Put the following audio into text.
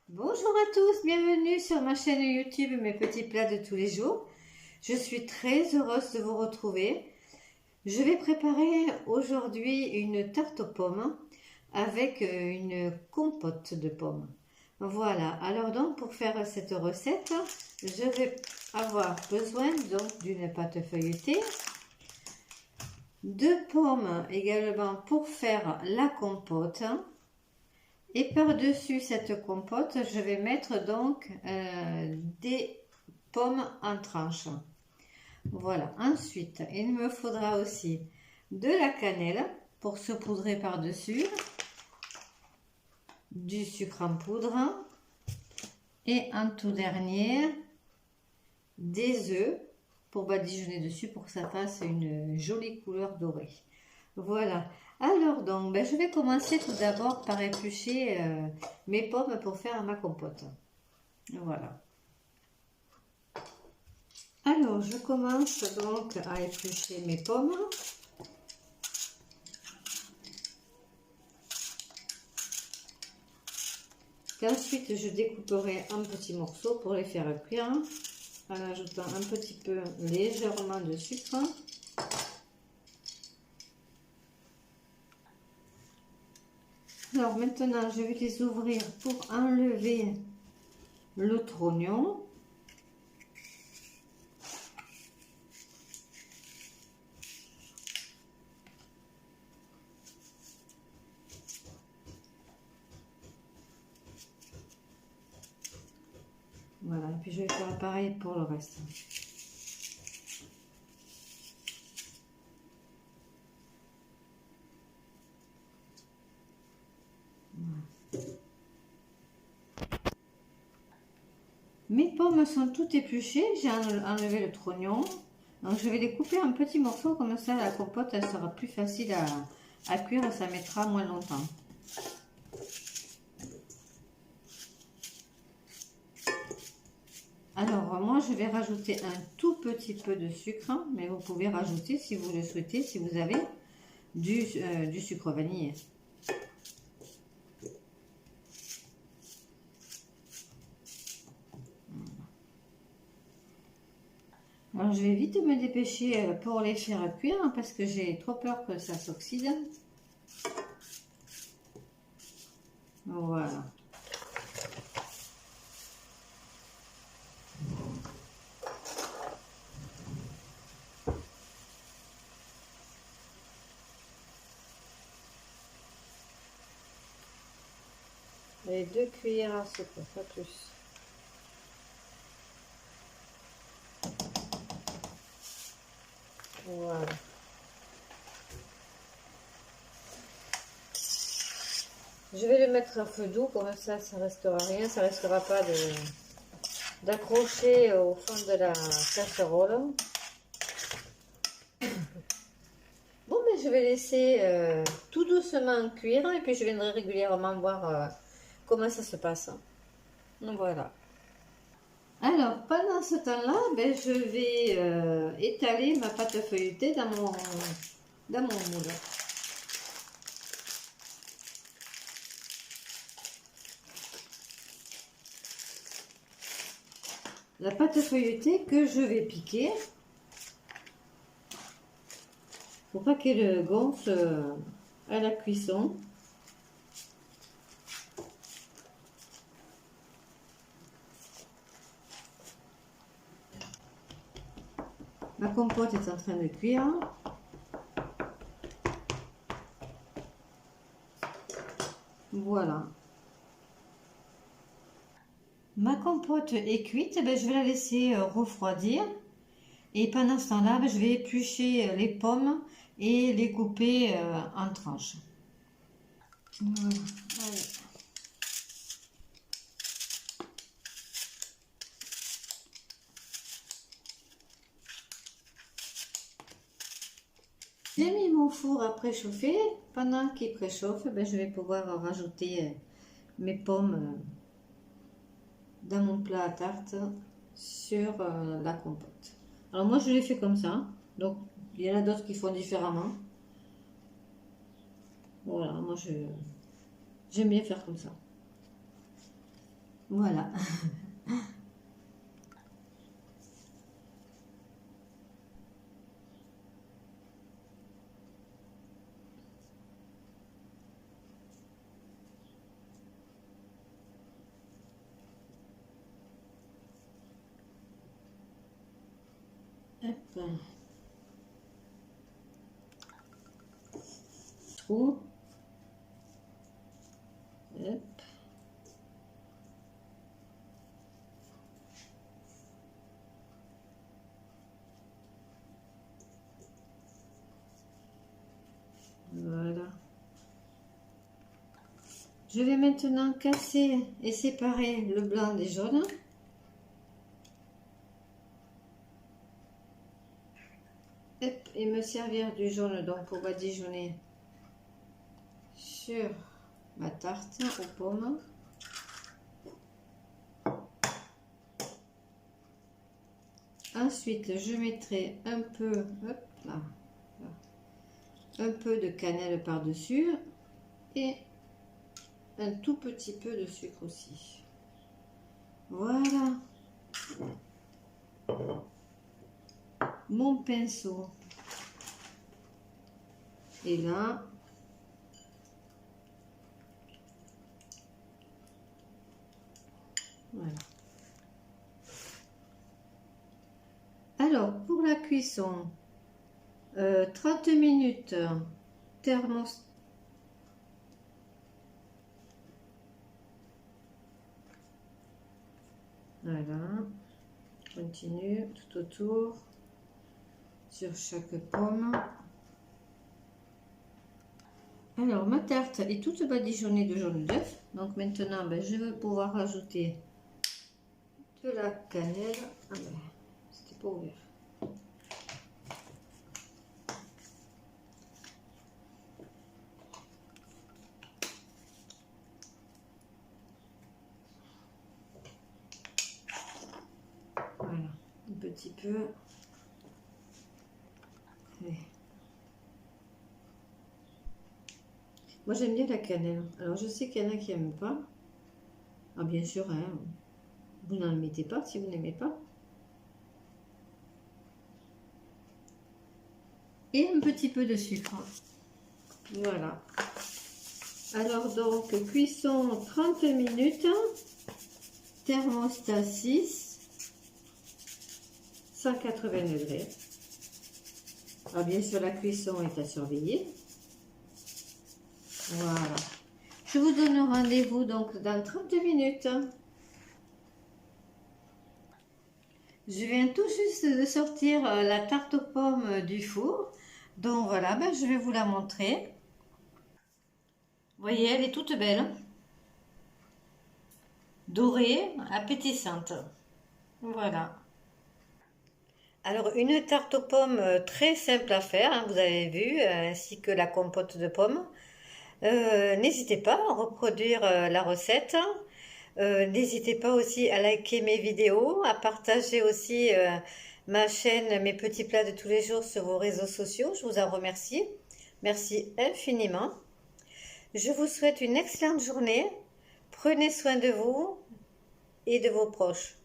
Bonjour à tous, bienvenue sur ma chaîne YouTube Mes petits plats de tous les jours. Je suis très heureuse de vous retrouver. Je vais préparer aujourd'hui une tarte aux pommes avec une compote de pommes. Voilà, alors donc pour faire cette recette, je vais avoir besoin donc d'une pâte feuilletée, de pommes également pour faire la compote. Et par-dessus cette compote, je vais mettre donc des pommes en tranches. Voilà. Ensuite, il me faudra aussi de la cannelle pour saupoudrer par-dessus, du sucre en poudre et en tout dernier, des œufs pour badigeonner dessus pour que ça fasse une jolie couleur dorée. Voilà. Alors donc, je vais commencer tout d'abord par éplucher mes pommes pour faire ma compote. Voilà. Alors, je commence donc à éplucher mes pommes. Qu'ensuite, je découperai en petits morceaux pour les faire cuire en ajoutant un petit peu légèrement de sucre. Alors maintenant, je vais les ouvrir pour enlever le trognon. Voilà, et puis je vais faire pareil pour le reste. Mes pommes sont toutes épluchées, j'ai enlevé le trognon. Donc je vais les couper en petits morceaux, comme ça la compote elle sera plus facile à cuire et ça mettra moins longtemps. Alors moi je vais rajouter un tout petit peu de sucre, mais vous pouvez rajouter si vous le souhaitez, si vous avez du sucre vanillé. Alors je vais vite me dépêcher pour les faire cuire parce que j'ai trop peur que ça s'oxyde. Voilà. Et 2 cuillères à soupe, pas plus. Voilà. Je vais le mettre à feu doux, comme ça, ça restera rien, ça restera pas d'accrocher au fond de la casserole. Bon, mais je vais laisser tout doucement cuire et puis je viendrai régulièrement voir comment ça se passe. Voilà. Alors, pendant ce temps-là, je vais étaler ma pâte feuilletée dans mon moule. La pâte feuilletée que je vais piquer pour pas qu'elle gonfle à la cuisson. Ma compote est en train de cuire. Voilà. Ma compote est cuite, je vais la laisser refroidir. Et pendant ce temps-là, je vais éplucher les pommes et les couper en tranches. Voilà. Allez. J'ai mis mon four à préchauffer. Pendant qu'il préchauffe, je vais pouvoir rajouter mes pommes dans mon plat à tarte sur la compote. Alors moi je l'ai fait comme ça, donc il y en a d'autres qui font différemment. Voilà, moi j'aime bien faire comme ça. Voilà. Hop. Trou. Hop. Voilà. Je vais maintenant casser et séparer le blanc des jaunes. Hop, et me servir du jaune donc pour badigeonner sur ma tarte aux pommes. Ensuite, je mettrai un peu, hop, là, un peu de cannelle par-dessus et un tout petit peu de sucre aussi. Voilà. Mon pinceau. Et là, voilà. Alors, pour la cuisson, 30 minutes thermostat. Voilà, continue tout autour, sur chaque pomme. Alors, ma tarte est toute badigeonnée de jaune d'œuf. Donc maintenant, ben, je vais pouvoir rajouter de la cannelle. Ah ben, c'était pas ouvert. Voilà, un petit peu. Allez. Moi j'aime bien la cannelle. Alors je sais qu'il y en a qui n'aiment pas. Ah bien sûr, hein, vous n'en mettez pas si vous n'aimez pas. Et un petit peu de sucre. Voilà. Alors donc cuisson 30 minutes. Thermostat 6. 180 degrés. Alors bien sûr la cuisson est à surveiller. Voilà. Je vous donne rendez-vous donc dans 30 minutes. Je viens tout juste de sortir la tarte aux pommes du four. Donc voilà, ben, je vais vous la montrer. Vous voyez, elle est toute belle. Dorée, appétissante. Voilà. Alors une tarte aux pommes très simple à faire, hein, vous avez vu, ainsi que la compote de pommes. N'hésitez pas à reproduire la recette. N'hésitez pas aussi à liker mes vidéos, à partager aussi ma chaîne, mes petits plats de tous les jours sur vos réseaux sociaux. Je vous en remercie. Merci infiniment. Je vous souhaite une excellente journée. Prenez soin de vous et de vos proches.